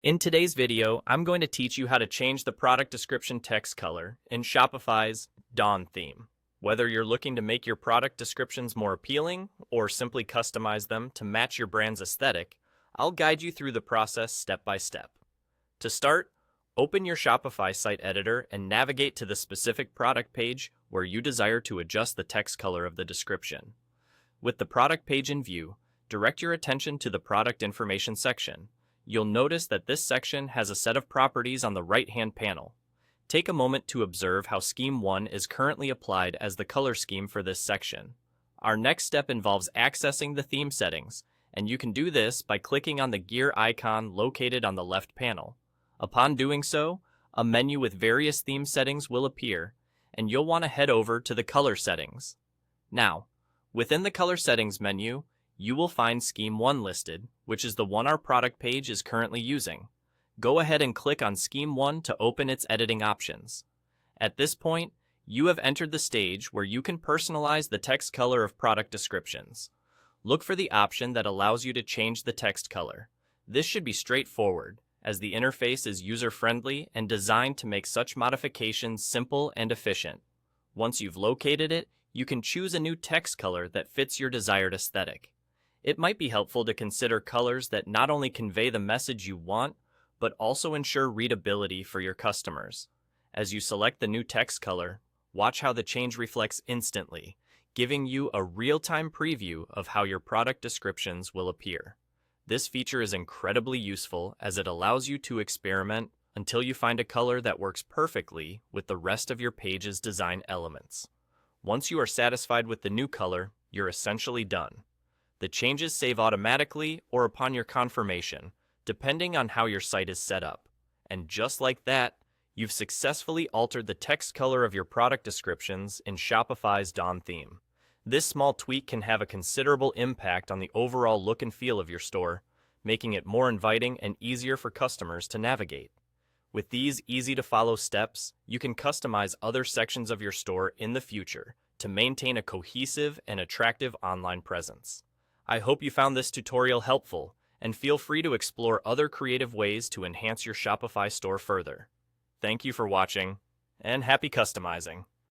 In today's video, I'm going to teach you how to change the product description text color in Shopify's Dawn theme. Whether you're looking to make your product descriptions more appealing or simply customize them to match your brand's aesthetic, I'll guide you through the process step by step. To start, open your Shopify site editor and navigate to the specific product page where you desire to adjust the text color of the description. With the product page in view, direct your attention to the product information section. You'll notice that this section has a set of properties on the right-hand panel. Take a moment to observe how Scheme 1 is currently applied as the color scheme for this section. Our next step involves accessing the theme settings, and you can do this by clicking on the gear icon located on the left panel. Upon doing so, a menu with various theme settings will appear, and you'll want to head over to the color settings. Now, within the color settings menu, you will find Scheme 1 listed, which is the one our product page is currently using. Go ahead and click on Scheme 1 to open its editing options. At this point, you have entered the stage where you can personalize the text color of product descriptions. Look for the option that allows you to change the text color. This should be straightforward, as the interface is user-friendly and designed to make such modifications simple and efficient. Once you've located it, you can choose a new text color that fits your desired aesthetic. It might be helpful to consider colors that not only convey the message you want, but also ensure readability for your customers. As you select the new text color, watch how the change reflects instantly, giving you a real-time preview of how your product descriptions will appear. This feature is incredibly useful as it allows you to experiment until you find a color that works perfectly with the rest of your page's design elements. Once you are satisfied with the new color, you're essentially done. The changes save automatically or upon your confirmation, depending on how your site is set up. And just like that, you've successfully altered the text color of your product descriptions in Shopify's Dawn theme. This small tweak can have a considerable impact on the overall look and feel of your store, making it more inviting and easier for customers to navigate. With these easy-to-follow steps, you can customize other sections of your store in the future to maintain a cohesive and attractive online presence. I hope you found this tutorial helpful, and feel free to explore other creative ways to enhance your Shopify store further. Thank you for watching, and happy customizing!